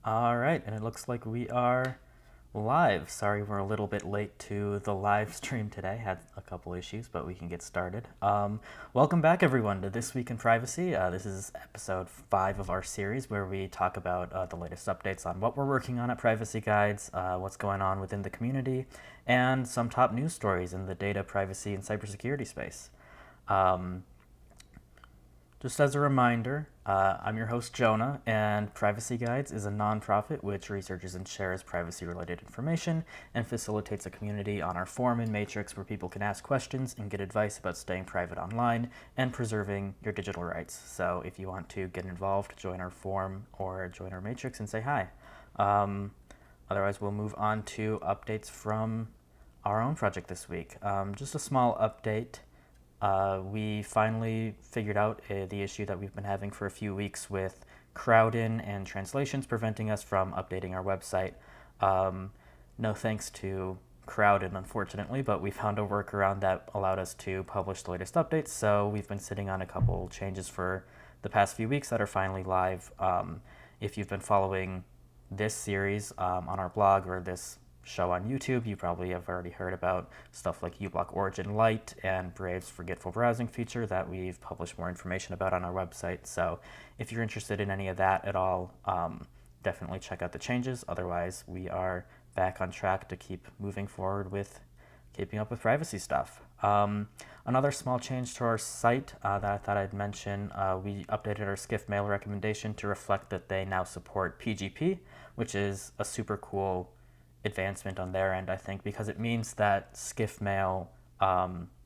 All right, and it looks like we are live. Sorry we're a little bit late to the live stream today. Had a couple issues, but we can get started. Welcome back, everyone, to This Week in Privacy. This is episode 5 of our series where we talk about the latest updates on what we're working on at Privacy Guides, what's going on within the community, and some top news stories in the data privacy and cybersecurity space. Um, Just as a reminder, I'm your host Jonah, and Privacy Guides is a nonprofit which researches and shares privacy-related information and facilitates a community on our forum and matrix where people can ask questions and get advice about staying private online and preserving your digital rights. So if you want to get involved, join our forum or join our matrix and say hi. Otherwise, we'll move on to updates from our own project this week. Just a small update. We finally figured out the issue that we've been having for a few weeks with crowd-in and translations preventing us from updating our website. No thanks to crowd-in, unfortunately, but we found a workaround that allowed us to publish the latest updates, so we've been sitting on a couple changes for the past few weeks that are finally live. If you've been following this series on our blog or this show on YouTube, you probably have already heard about stuff like uBlock Origin Lite and Brave's forgetful browsing feature that we've published more information about on our website. So if you're interested in any of that at all, definitely check out the changes. Otherwise, we are back on track to keep moving forward with keeping up with privacy stuff. Another small change to our site that I thought I'd mention, we updated our Skiff mail recommendation to reflect that they now support PGP, which is a super cool advancement on their end, I think, because it means that Skiff mail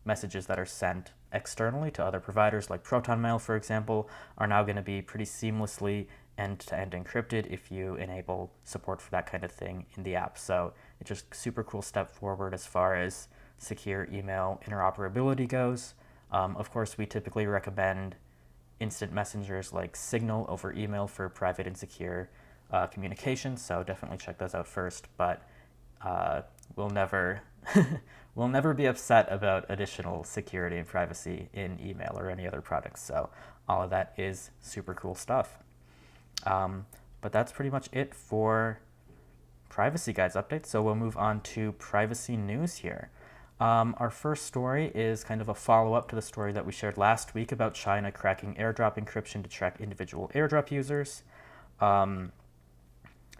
messages that are sent externally to other providers like Proton Mail, for example, are now going to be pretty seamlessly end-to-end encrypted if you enable support for that kind of thing in the app. So it's just a super cool step forward as far as secure email interoperability goes. Of course, we typically recommend instant messengers like Signal over email for private and secure communication, so definitely check those out first. But we'll never we'll never be upset about additional security and privacy in email or any other products. So all of that is super cool stuff. But that's pretty much it for Privacy Guides updates. So we'll move on to privacy news here. Our first story is kind of a follow-up to the story that we shared last week about China cracking AirDrop encryption to track individual AirDrop users.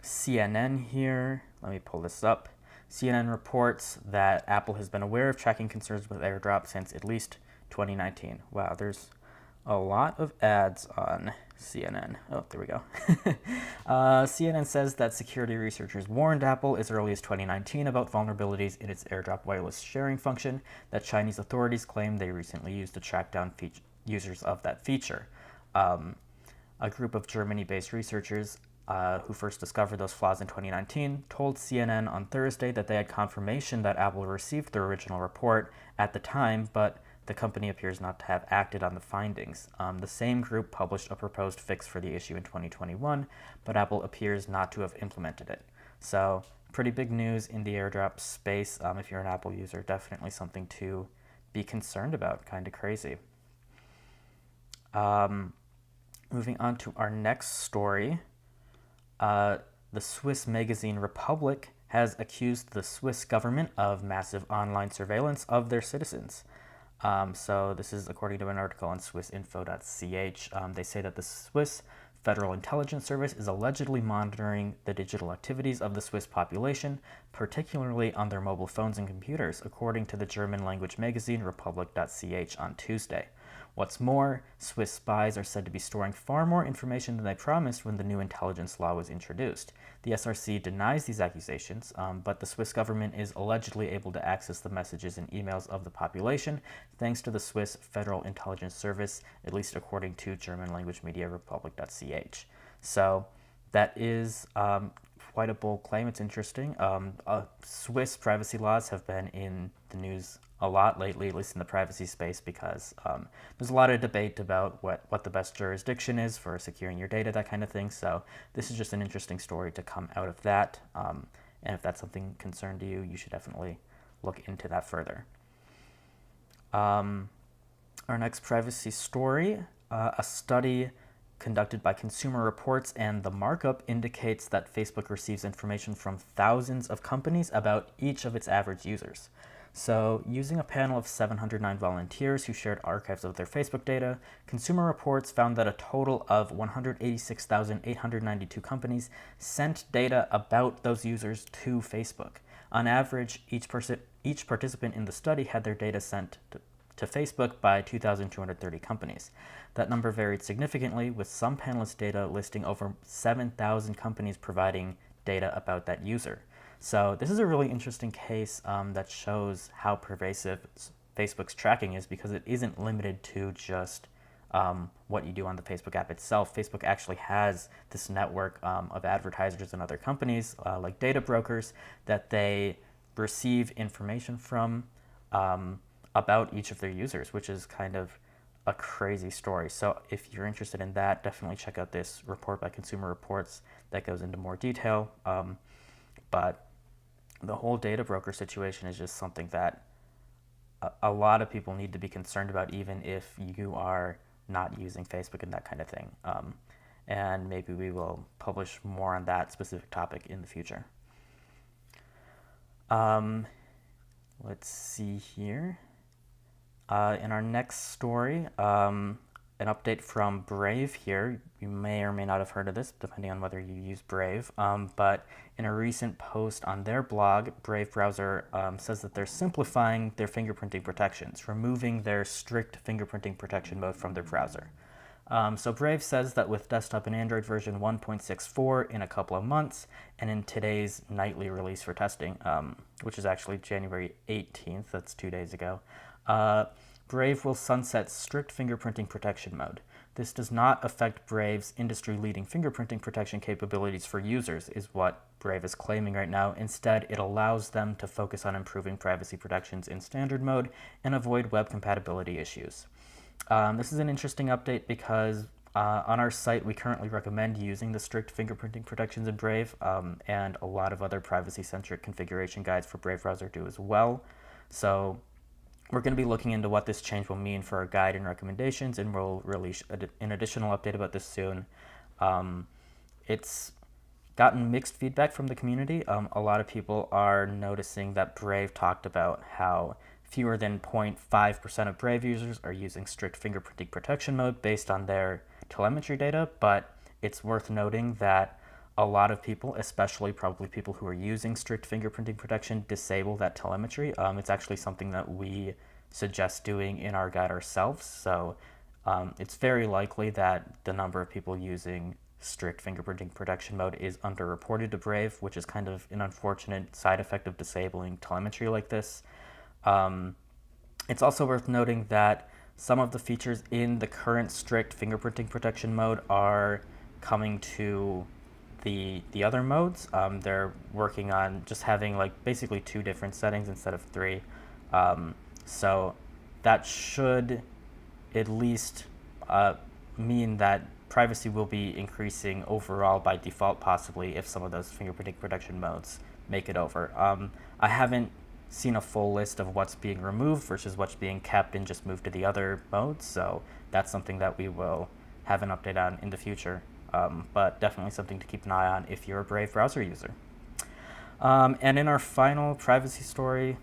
CNN here, let me pull this up. CNN reports that Apple has been aware of tracking concerns with AirDrop since at least 2019. Wow, there's a lot of ads on CNN. Oh, there we go. CNN says that security researchers warned Apple as early as 2019 about vulnerabilities in its AirDrop wireless sharing function that Chinese authorities claim they recently used to track down users of that feature. A group of Germany-based researchers who first discovered those flaws in 2019, told CNN on Thursday that they had confirmation that Apple received their original report at the time, but the company appears not to have acted on the findings. The same group published a proposed fix for the issue in 2021, but Apple appears not to have implemented it. So, pretty big news in the AirDrop space. If you're an Apple user, definitely something to be concerned about. Kind of crazy. Moving on to our next story. The Swiss magazine Republic has accused the Swiss government of massive online surveillance of their citizens. So this is according to an article on swissinfo.ch. They say that the Swiss Federal Intelligence Service is allegedly monitoring the digital activities of the Swiss population, particularly on their mobile phones and computers, according to the German language magazine Republic.ch on Tuesday. What's more, Swiss spies are said to be storing far more information than they promised when the new intelligence law was introduced. The SRC denies these accusations, but the Swiss government is allegedly able to access the messages and emails of the population thanks to the Swiss Federal Intelligence Service, at least according to German language media Republic.ch. So that is quite a bold claim. It's interesting. Swiss privacy laws have been in the news a lot lately, at least in the privacy space, because there's a lot of debate about what the best jurisdiction is for securing your data, that kind of thing. So this is just an interesting story to come out of that. And if that's something concerned to you, you should definitely look into that further. Our next privacy story, a study conducted by Consumer Reports, and the markup indicates that Facebook receives information from thousands of companies about each of its average users. So, using a panel of 709 volunteers who shared archives of their Facebook data, Consumer Reports found that a total of 186,892 companies sent data about those users to Facebook. On average, each participant in the study had their data sent to Facebook by 2,230 companies. That number varied significantly, with some panelists' data listing over 7,000 companies providing data about that user. So this is a really interesting case that shows how pervasive Facebook's tracking is, because it isn't limited to just what you do on the Facebook app itself. Facebook actually has this network of advertisers and other companies like data brokers that they receive information from about each of their users, which is kind of a crazy story. So if you're interested in that, definitely check out this report by Consumer Reports that goes into more detail. But the whole data broker situation is just something that a lot of people need to be concerned about, even if you are not using Facebook and that kind of thing. And maybe we will publish more on that specific topic in the future. Let's see here. In our next story, an update from Brave here. You may or may not have heard of this, depending on whether you use Brave. But in a recent post on their blog, Brave browser says that they're simplifying their fingerprinting protections, removing their strict fingerprinting protection mode from their browser. So Brave says that with desktop and Android version 1.64 in a couple of months, and in today's nightly release for testing, which is actually January 18th, that's 2 days ago, Brave will sunset strict fingerprinting protection mode. This does not affect Brave's industry-leading fingerprinting protection capabilities for users, is what Brave is claiming right now. Instead, it allows them to focus on improving privacy protections in standard mode and avoid web compatibility issues. This is an interesting update because on our site, we currently recommend using the strict fingerprinting protections in Brave, and a lot of other privacy-centric configuration guides for Brave browser do as well. So we're going to be looking into what this change will mean for our guide and recommendations, and we'll release an additional update about this soon. It's gotten mixed feedback from the community. A lot of people are noticing that Brave talked about how fewer than 0.5% of Brave users are using strict fingerprinting protection mode based on their telemetry data, but it's worth noting that a lot of people, especially probably people who are using strict fingerprinting protection, disable that telemetry. It's actually something that we suggest doing in our guide ourselves. So it's very likely that the number of people using strict fingerprinting protection mode is underreported to Brave, which is kind of an unfortunate side effect of disabling telemetry like this. It's also worth noting that some of the features in the current strict fingerprinting protection mode are coming to the other modes. They're working on just having like basically 2 different settings instead of 3. So that should at least mean that privacy will be increasing overall by default, possibly, if some of those fingerprinting protection modes make it over. I haven't seen a full list of what's being removed versus what's being kept and just moved to the other modes, so that's something that we will have an update on in the future. But definitely something to keep an eye on if you're a Brave browser user. And in our final privacy story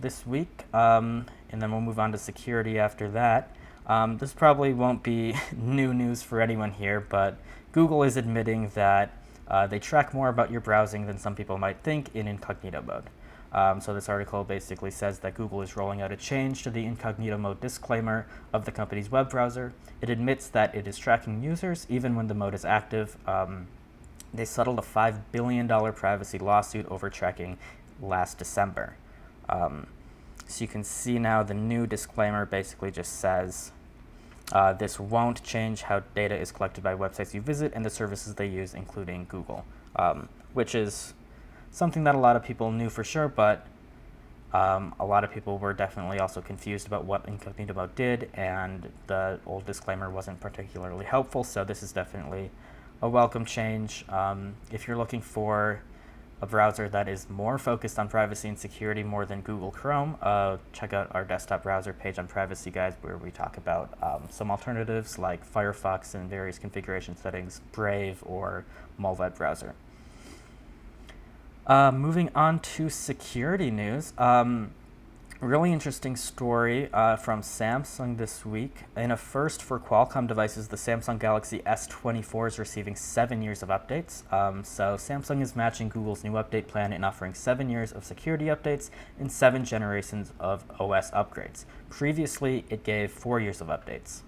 this week, and then we'll move on to security after that. This probably won't be new news for anyone here, but Google is admitting that they track more about your browsing than some people might think in incognito mode. So this article basically says that Google is rolling out a change to the incognito mode disclaimer of the company's web browser. It admits that it is tracking users even when the mode is active. They settled a $5 billion privacy lawsuit over tracking last December. So you can see now the new disclaimer basically just says this won't change how data is collected by websites you visit and the services they use, including Google, which is something that a lot of people knew for sure, but a lot of people were definitely also confused about what incognito mode did, and the old disclaimer wasn't particularly helpful, so this is definitely a welcome change. If you're looking for a browser that is more focused on privacy and security more than Google Chrome, check out our desktop browser page on Privacy Guides, where we talk about some alternatives like Firefox and various configuration settings, Brave, or Mulvet browser. Moving on to security news. Really interesting story from Samsung this week. In a first for Qualcomm devices, the Samsung Galaxy S24 is receiving 7 years of updates. So Samsung is matching Google's new update plan in offering 7 years of security updates and 7 generations of OS upgrades. Previously, it gave 4 years of updates.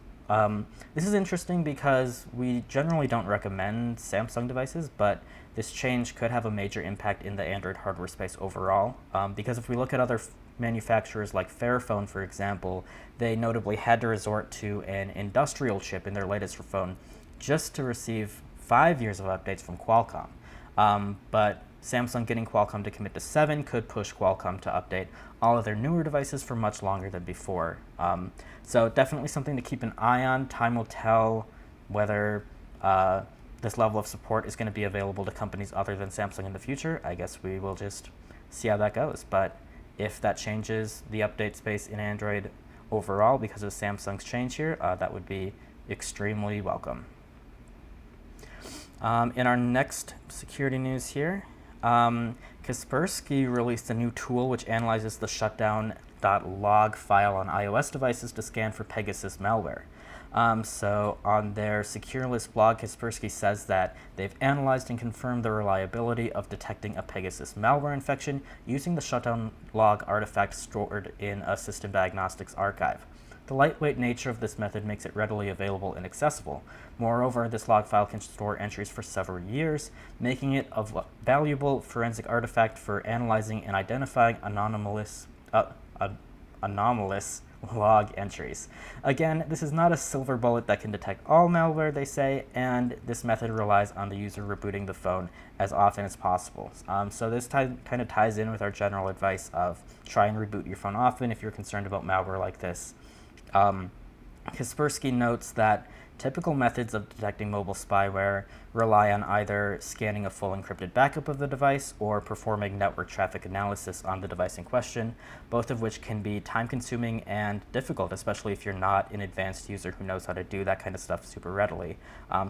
This is interesting because we generally don't recommend Samsung devices, but this change could have a major impact in the Android hardware space overall. Because if we look at other manufacturers like Fairphone, for example, they notably had to resort to an industrial chip in their latest phone just to receive 5 years of updates from Qualcomm. But Samsung getting Qualcomm to commit to 7 could push Qualcomm to update all of their newer devices for much longer than before. So definitely something to keep an eye on. Time will tell whether this level of support is going to be available to companies other than Samsung in the future. I guess we will just see how that goes. But if that changes the update space in Android overall because of Samsung's change here, that would be extremely welcome. In our next security news here, Kaspersky released a new tool which analyzes the shutdown.log file on iOS devices to scan for Pegasus malware. So on their secure list blog, Kaspersky says that they've analyzed and confirmed the reliability of detecting a Pegasus malware infection using the shutdown log artifact stored in a system diagnostics archive. The lightweight nature of this method makes it readily available and accessible. Moreover, this log file can store entries for several years, making it a valuable forensic artifact for analyzing and identifying anomalous log entries. Again, this is not a silver bullet that can detect all malware, they say, and this method relies on the user rebooting the phone as often as possible. So this kind of ties in with our general advice of try and reboot your phone often if you're concerned about malware like this. Kaspersky notes that typical methods of detecting mobile spyware rely on either scanning a full encrypted backup of the device or performing network traffic analysis on the device in question, both of which can be time-consuming and difficult, especially if you're not an advanced user who knows how to do that kind of stuff super readily.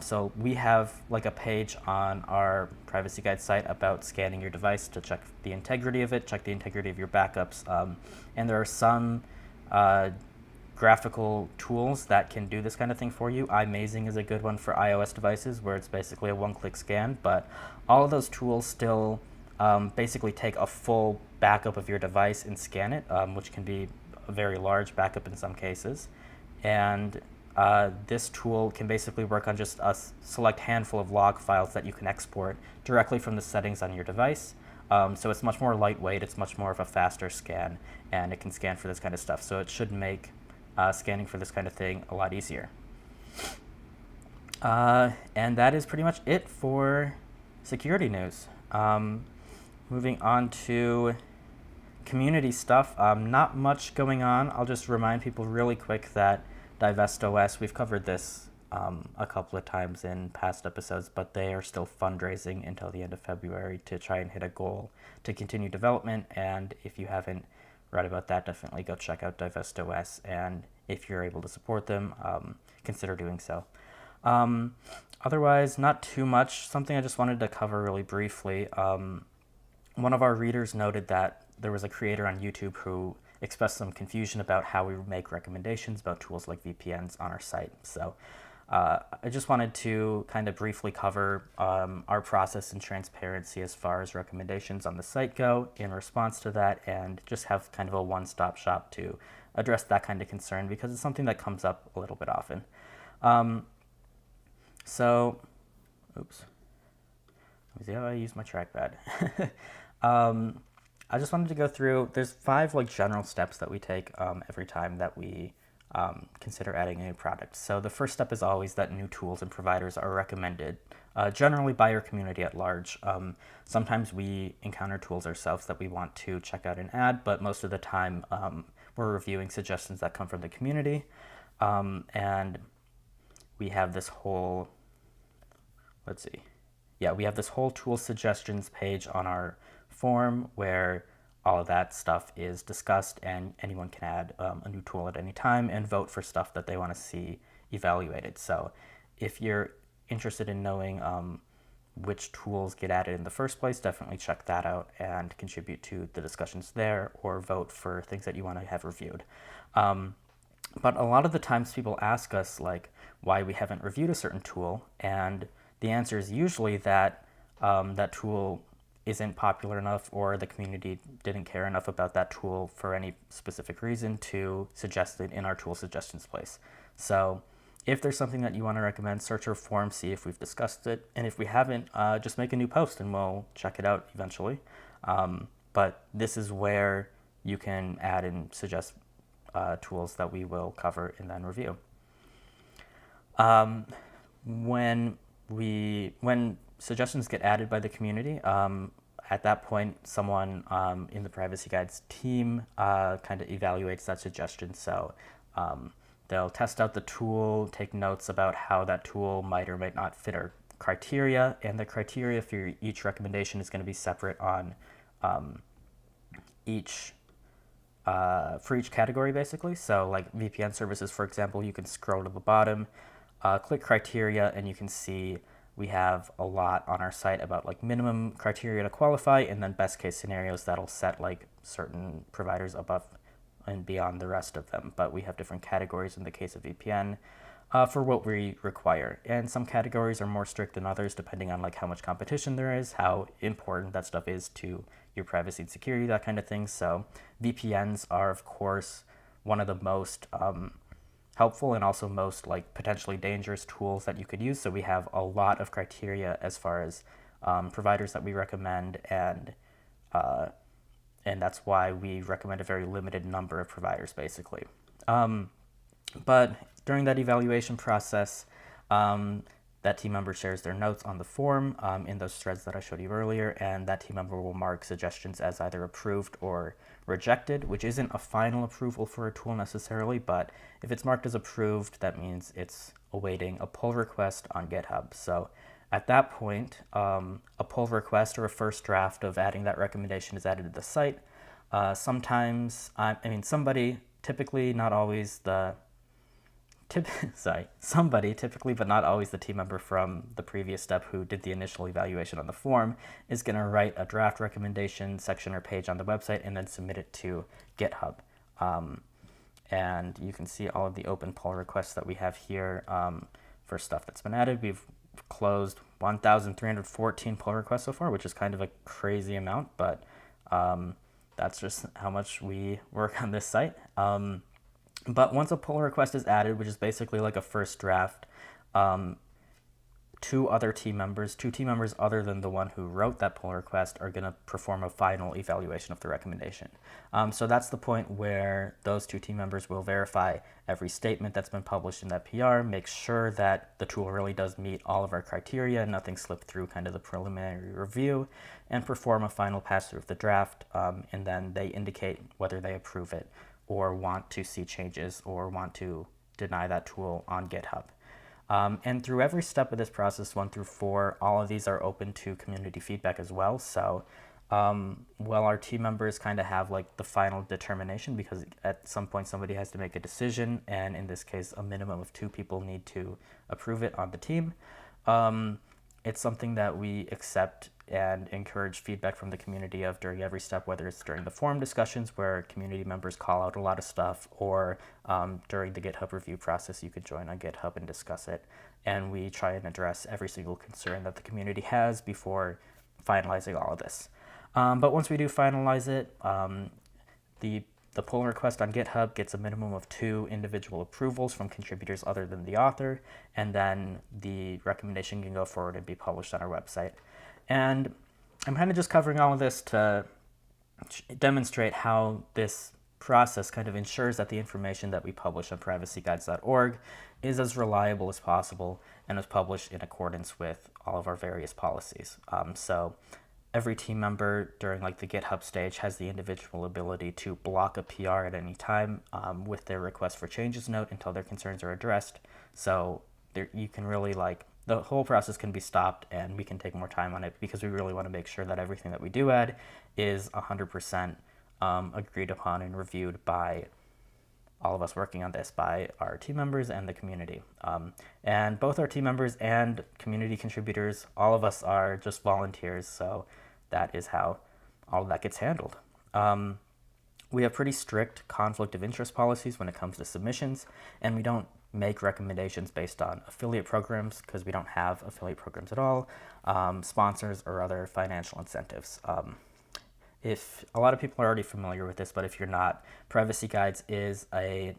So we have like a page on our Privacy Guide site about scanning your device to check the integrity of it, check the integrity of your backups, and there are some graphical tools that can do this kind of thing for you. iMazing is a good one for iOS devices where it's basically a one-click scan, but all of those tools still basically take a full backup of your device and scan it, which can be a very large backup in some cases. And this tool can basically work on just a select handful of log files that you can export directly from the settings on your device. So it's much more lightweight, it's much more of a faster scan, and it can scan for this kind of stuff. So it should make scanning for this kind of thing a lot easier. And that is pretty much it for security news. Moving on to community stuff, not much going on. I'll just remind people really quick that Dest OS, we've covered this a couple of times in past episodes, but they are still fundraising until the end of February to try and hit a goal to continue development. And if you haven't read about that, definitely go check out Dest OS, and if you're able to support them, consider doing so. Otherwise, not too much. Something I just wanted to cover really briefly. One of our readers noted that there was a creator on YouTube who expressed some confusion about how we make recommendations about tools like VPNs on our site. So I just wanted to kind of briefly cover our process and transparency as far as recommendations on the site go in response to that, and just have kind of a one-stop shop to address that kind of concern because it's something that comes up a little bit often. So, oops. Let me see how I use my trackpad. I just wanted to go through, there's 5 like general steps that we take every time that we consider adding a new product. So the first step is always that new tools and providers are recommended, generally by our community at large. Sometimes we encounter tools ourselves that we want to check out and add, but most of the time we're reviewing suggestions that come from the community. And we have this whole, let's see, yeah, we have this whole tool suggestions page on our form where all of that stuff is discussed, and anyone can add a new tool at any time and vote for stuff that they want to see evaluated. So if you're interested in knowing which tools get added in the first place, definitely check that out and contribute to the discussions there, or vote for things that you want to have reviewed. But a lot of the times people ask us like why we haven't reviewed a certain tool, and the answer is usually that that tool isn't popular enough, or the community didn't care enough about that tool for any specific reason to suggest it in our tool suggestions place. So if there's something that you want to recommend, search our forum, see if we've discussed it, and if we haven't, just make a new post and we'll check it out eventually. But this is where you can add and suggest tools that we will cover and then review. When suggestions get added by the community, at that point, someone in the Privacy Guides team kind of evaluates that suggestion. So they'll test out the tool, take notes about how that tool might or might not fit our criteria, and the criteria for each recommendation is going to be separate on for each category, basically. So like VPN services, for example, you can scroll to the bottom, click criteria, and you can see we have a lot on our site about like minimum criteria to qualify, and then best case scenarios that'll set like certain providers above and beyond the rest of them. But we have different categories in the case of VPN for what we require. And some categories are more strict than others depending on like how much competition there is, how important that stuff is to your privacy and security, that kind of thing. So VPNs are, of course, one of the most helpful and also most like potentially dangerous tools that you could use. So we have a lot of criteria as far as providers that we recommend, and that's why we recommend a very limited number of providers, basically. But during that evaluation process, that team member shares their notes on the form in those threads that I showed you earlier, and that team member will mark suggestions as either approved or rejected, which isn't a final approval for a tool necessarily, but if it's marked as approved, that means it's awaiting a pull request on GitHub. So at that point, a pull request or a first draft of adding that recommendation is added to the site. Sometimes, somebody, typically not always the somebody, typically but not always the team member from the previous step who did the initial evaluation on the form, is going to write a draft recommendation section or page on the website and then submit it to GitHub. And you can see all of the open pull requests that we have here for stuff that's been added. We've closed 1,314 pull requests so far, which is kind of a crazy amount, but that's just how much we work on this site. But once a pull request is added, which is basically like a first draft, two team members other than the one who wrote that pull request are going to perform a final evaluation of the recommendation. So that's the point where those two team members will verify every statement that's been published in that PR, make sure that the tool really does meet all of our criteria and nothing slipped through kind of the preliminary review, and perform a final pass through of the draft, and then they indicate whether they approve it or want to see changes or want to deny that tool on GitHub. And through every step of this process, 1 through 4, all of these are open to community feedback as well. So while our team members kind of have like the final determination, because at some point somebody has to make a decision, and in this case a minimum of 2 people need to approve it on the team, it's something that we accept and encourage feedback from the community of during every step, whether it's during the forum discussions where community members call out a lot of stuff, or during the GitHub review process. You could join on GitHub and discuss it, and we try and address every single concern that the community has before finalizing all of this. But once we do finalize it, the pull request on GitHub gets a minimum of 2 individual approvals from contributors other than the author, and then the recommendation can go forward and be published on our website. And I'm kind of just covering all of this to demonstrate how this process kind of ensures that the information that we publish on privacyguides.org is as reliable as possible and is published in accordance with all of our various policies. So every team member during like the GitHub stage has the individual ability to block a PR at any time with their request for changes note until their concerns are addressed. So you can really like the whole process can be stopped and we can take more time on it because we really want to make sure that everything that we do add is 100% agreed upon and reviewed by all of us working on this, by our team members and the community. And both our team members and community contributors, all of us are just volunteers, so that is how all of that gets handled. We have pretty strict conflict of interest policies when it comes to submissions, and we don't make recommendations based on affiliate programs because we don't have affiliate programs at all, sponsors, or other financial incentives. If a lot of people are already familiar with this, but if you're not, Privacy Guides is a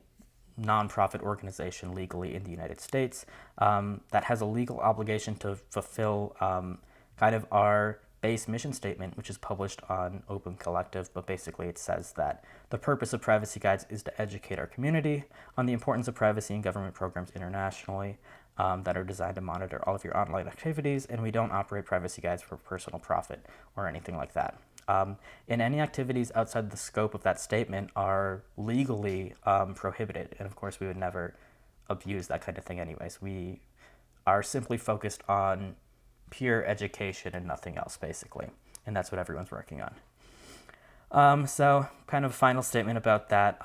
nonprofit organization legally in the United States that has a legal obligation to fulfill kind of our base mission statement, which is published on Open Collective, but basically it says that the purpose of Privacy Guides is to educate our community on the importance of privacy in government programs internationally that are designed to monitor all of your online activities, and we don't operate Privacy Guides for personal profit or anything like that. And any activities outside the scope of that statement are legally prohibited, and of course we would never abuse that kind of thing anyways. We are simply focused on pure education and nothing else, basically, and that's what everyone's working on. So kind of a final statement about that.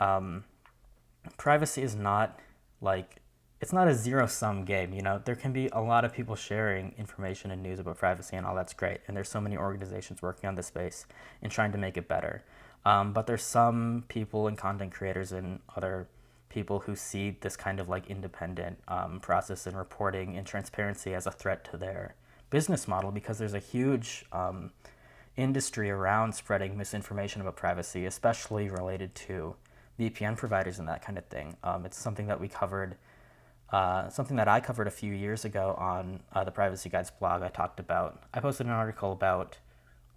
Privacy is not like, it's not a zero-sum game, you know. There can be a lot of people sharing information and news about privacy, and all that's great, and there's so many organizations working on this space and trying to make it better. But there's some people and content creators and other people who see this kind of like independent process and reporting and transparency as a threat to their business model, because there's a huge industry around spreading misinformation about privacy, especially related to VPN providers and that kind of thing. It's something that we covered, something that I covered a few years ago on the Privacy Guides blog. I posted an article about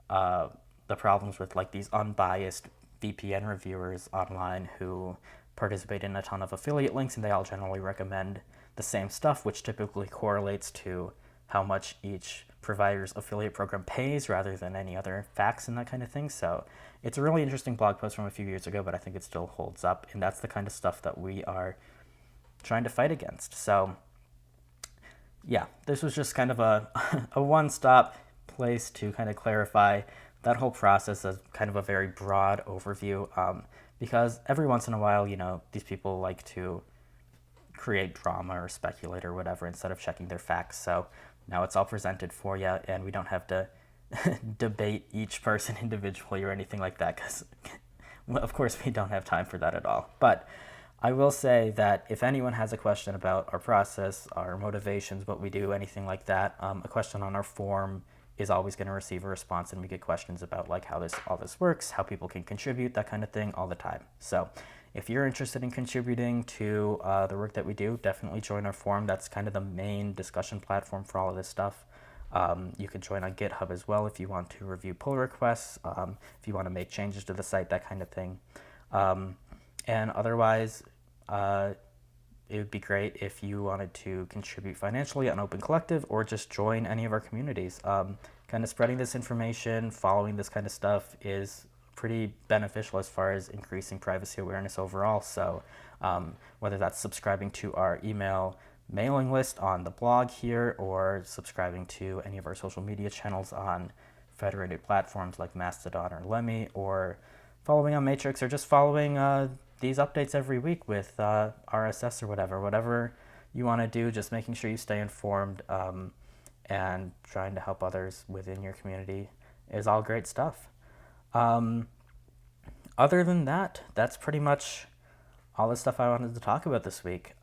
the problems with like these unbiased VPN reviewers online who participate in a ton of affiliate links, and they all generally recommend the same stuff, which typically correlates to how much each provider's affiliate program pays rather than any other facts and that kind of thing. So it's a really interesting blog post from a few years ago, but I think it still holds up, and that's the kind of stuff that we are trying to fight against. So yeah, this was just kind of a one-stop place to kind of clarify that whole process as kind of a very broad overview, because every once in a while, you know, these people like to create drama or speculate or whatever instead of checking their facts. So now it's all presented for you, and we don't have to debate each person individually or anything like that, because of course we don't have time for that at all. But I will say that if anyone has a question about our process, our motivations, what we do, anything like that, a question on our form is always going to receive a response, and we get questions about like how all this works, how people can contribute, that kind of thing, all the time. So if you're interested in contributing to the work that we do, definitely join our forum. That's kind of the main discussion platform for all of this stuff. You can join on GitHub as well if you want to review pull requests, if you want to make changes to the site, that kind of thing. And otherwise, it would be great if you wanted to contribute financially on Open Collective or just join any of our communities. Kind of spreading this information, following this kind of stuff is pretty beneficial as far as increasing privacy awareness overall. So whether that's subscribing to our email mailing list on the blog here, or subscribing to any of our social media channels on federated platforms like Mastodon or Lemmy, or following on Matrix, or just following these updates every week with RSS or whatever you want to do, just making sure you stay informed and trying to help others within your community is all great stuff. Other than that, that's pretty much all the stuff I wanted to talk about this week.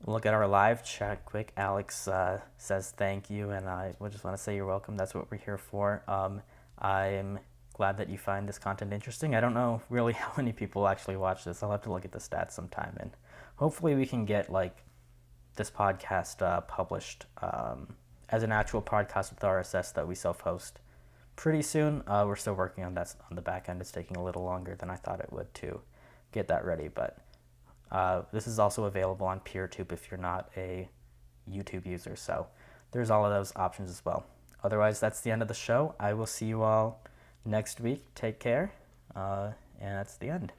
Look at our live chat quick. Alex says thank you, and I just want to say you're welcome. That's what we're here for. I'm glad that you find this content interesting. I don't know really how many people actually watch this. I'll have to look at the stats sometime, and hopefully we can get like this podcast published as an actual podcast with RSS that we self-host pretty soon. We're still working on that on the back end. It's taking a little longer than I thought it would to get that ready, but this is also available on PeerTube if you're not a YouTube user, so there's all of those options as well. Otherwise, that's the end of the show. I will see you all next week. Take care, and that's the end.